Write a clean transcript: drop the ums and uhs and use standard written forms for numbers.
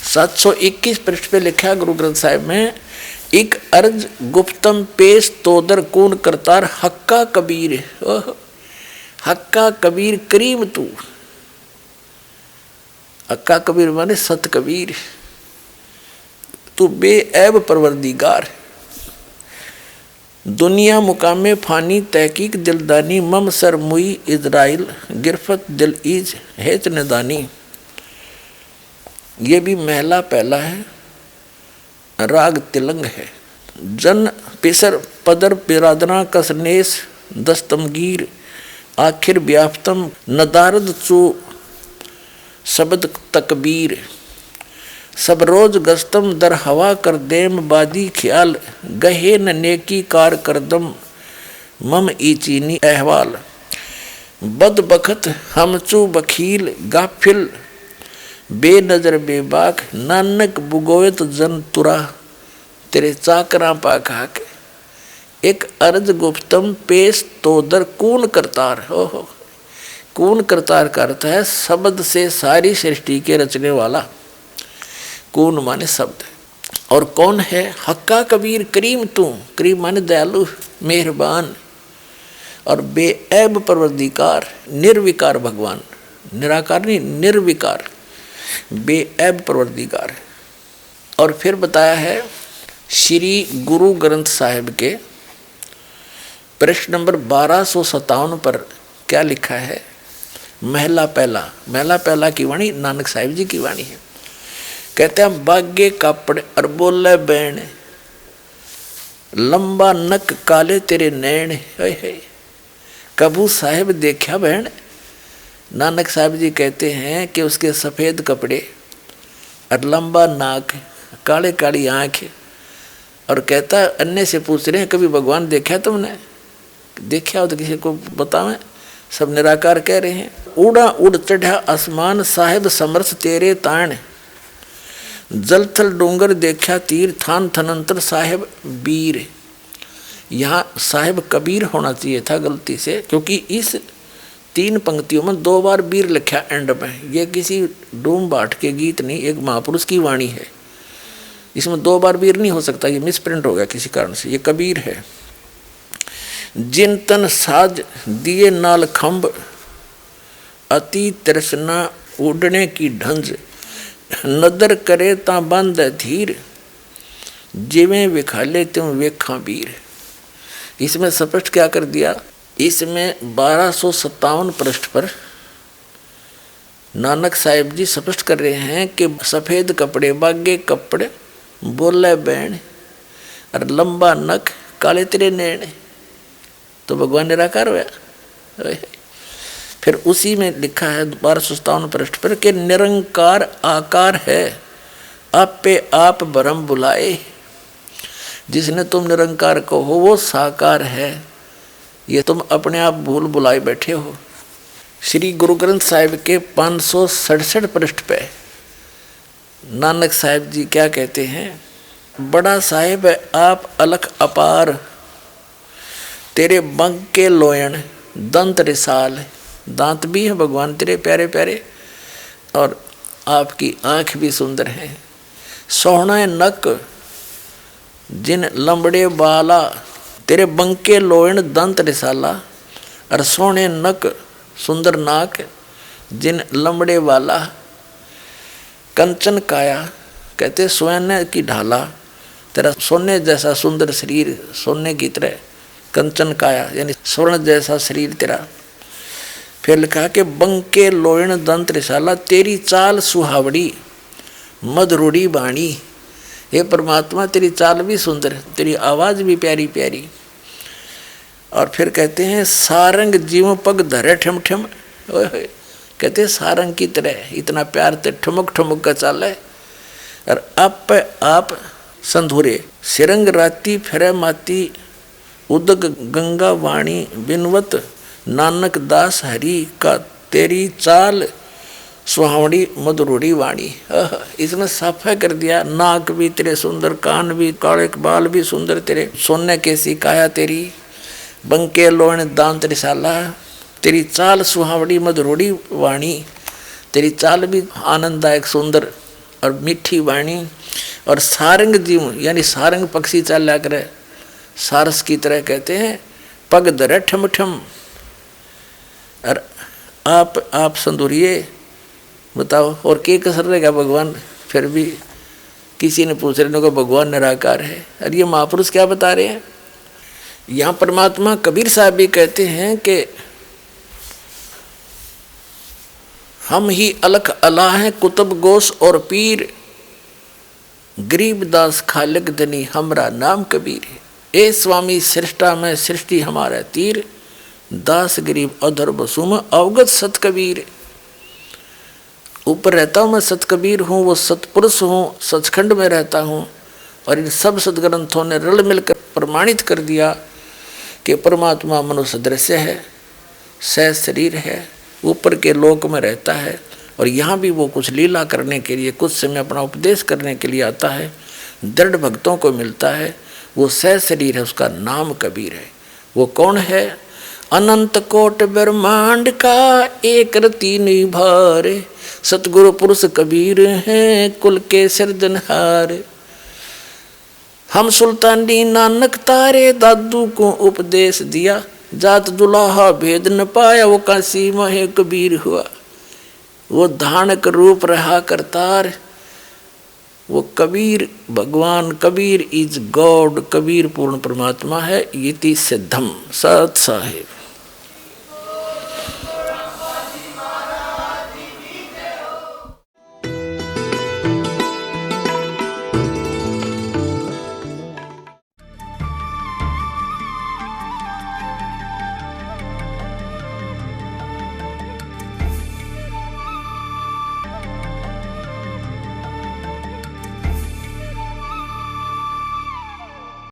721 पृष्ठ पे लिखा गुरु ग्रंथ साहिब में, एक अर्ज गुप्तम पेश तोदर कौन करतार हक्का कबीर। हक्का कबीर करीम तू। हक्का कबीर माने सत कबीर, तू बेऐब परवरदिगार। दुनिया मुकामे फानी तहकीक दिलदानी, मम सर मुई इजराइल गिरफत दिल ईज हेत नदानी। ये भी महला पहला है, राग तिलंग है। जन पिसर पदर पिरादना कसनेस दस्तमगीर, आखिर व्याप्तम नदारद चू शब्द तकबीर। सब रोज गस्तम दर हवा कर देम बादी ख्याल, गहे न नेकी कार करदम मम ईचीनी अहवाल। बद बखत हमचू बखील गाफिल, बेनजर बेबाक नानक बुगोयत जन तुरा, तेरे चाकरा पाखा के। एक अर्ज गुप्तम पेश तोदर कून करतार। हो कून करतार का अर्थ है शब्द से सारी सृष्टि के रचने वाला। कून माने शब्द, और कौन है? हक्का कबीर करीम तू। करीम माने दयालु मेहरबान, और बेऐब परवरदिगार निर्विकार भगवान। निराकार नहीं, निर्विकार बेऐब परवरदिगार। और फिर बताया है श्री गुरु ग्रंथ साहिब के पृष्ठ नंबर 1257 पर क्या लिखा है। महला पहला की वाणी नानक साहिब जी की वाणी है। कहते हैं बागे कापड़ और बोले बैण, लंबा नक काले तेरे नैण। कबू साहिब देखा बहन। नानक साहिब जी कहते हैं कि उसके सफ़ेद कपड़े और लंबा नाक, काले काली आँख, और कहता अन्य से पूछ रहे हैं कभी भगवान देखा तुमने? देखा हो तो किसी को बतावें। सब निराकार कह रहे हैं। उड़ा उड़ चढ़ा आसमान साहिब समर्थ तेरे ताण, जलथल डोंगर देखा तीर थान थनंतर साहिब बीर। यहाँ साहिब कबीर होना चाहिए था गलती से, क्योंकि इस 3 पंक्तियों में 2 बार बीर लिखा एंड में। ये किसी डूम बाट के गीत नहीं, एक महापुरुष की वाणी है। इसमें 2 बार बीर नहीं हो सकता, ये मिसप्रिंट हो गया किसी कारण से। ये कबीर है। जिन तन साज दिए नाल खंभ, अति तृष्णा उड़ने की ढंज, नदर करे ता बंद धीर, जिवें विखाले त्यों वेखा वीर। इसमें स्पष्ट क्या कर दिया। इसमें 1257 पृष्ठ पर नानक साहिब जी स्पष्ट कर रहे हैं कि सफ़ेद कपड़े, बागे कपड़े, बोले बैण और लंबा नख, काले तेरे नैण, तो भगवान निराकार हुआ। फिर उसी में लिखा है 1257 पृष्ठ पर कि निरंकार आकार है, आप पे आप भरम बुलाए। जिसने तुम निरंकार को हो वो साकार है, ये तुम अपने आप भूल बुलाए बैठे हो। श्री गुरु ग्रंथ साहिब के 567 पृष्ठ पे नानक साहिब जी क्या कहते हैं। बड़ा साहिब है आप अलख अपार, तेरे बंग के लोयन दंत रिसाल। दांत भी है भगवान तेरे प्यारे प्यारे, और आपकी आँख भी सुंदर है। सोहना नक जिन लंबड़े बाला, तेरे बंके लोयन दंत रिसाला। और सोने नक सुंदर नाक जिन लंबड़े वाला। कंचन काया कहते सोने की ढाला, तेरा सोने जैसा सुंदर शरीर, सोने की तरह कंचन काया यानी स्वर्ण जैसा शरीर तेरा। फिर लिखा कि बंके लोयन दंत रिसाला, तेरी चाल सुहावड़ी मधुरूढ़ी बाणी। हे परमात्मा तेरी चाल भी सुंदर, तेरी आवाज़ भी प्यारी प्यारी। और फिर कहते हैं सारंग जीव पग धरे ठम ठम। कहते हैं सारंग की तरह इतना प्यार ते ठुमक ठुमक का चाल है। और आप संधुरे सिरंग राती फिर माती, उदग गंगा वाणी बिनवत, नानक दास हरि का तेरी चाल सुहावड़ी मधुरूढ़ी वाणी। इसमें साफा कर दिया। नाक भी तेरे सुंदर, कान भी काले, बाल भी सुंदर तेरे, सोने कैसी काया तेरी, बंके लोण दांत रिसाला, तेरी चाल सुहावड़ी मधुरूढ़ी वाणी। तेरी चाल भी आनंददायक सुंदर, और मीठी वाणी और सारंग जीव यानी सारंग पक्षी चाल करे सारस की तरह कहते हैं, पग धरे ठम ठम। और आप संदूरिये बताओ और के कसर रहेगा भगवान। फिर भी किसी ने पूछ रहे को भगवान निराकार है। अरे ये महापुरुष क्या बता रहे हैं यहाँ। परमात्मा कबीर साहब भी कहते हैं कि हम ही अलख अला हैं कुतुब गोस और पीर, गरीबदास खालिक धनी हमरा नाम कबीर है। ए स्वामी सृष्टा में सृष्टि हमारा तीर, दास गरीब अधर बसुम अवगत सत कबीर। ऊपर रहता हूँ मैं सत कबीर हूँ, वो सतपुरुष हूँ, सचखंड में रहता हूँ। और इन सब सदग्रंथों ने रल मिलकर प्रमाणित कर दिया कि परमात्मा मनुष्य दृश्य है, सह शरीर है, ऊपर के लोक में रहता है। और यहाँ भी वो कुछ लीला करने के लिए, कुछ समय अपना उपदेश करने के लिए आता है, दृढ़ भक्तों को मिलता है। वो सह शरीर है, उसका नाम कबीर है। वो कौन है? अनंत कोट ब्रह्मांड का एक रति निभार, सतगुरु पुरुष कबीर हैं कुल के सिरजनहार। हम सुल्तानी नानक तारे दादू को उपदेश दिया, जात दुलाहा भेद न पाया वो काशी महे कबीर हुआ। वो धानक रूप रहा करतार, वो कबीर भगवान, कबीर इज गॉड, कबीर पूर्ण परमात्मा है। इति सिद्धम सत साहिब।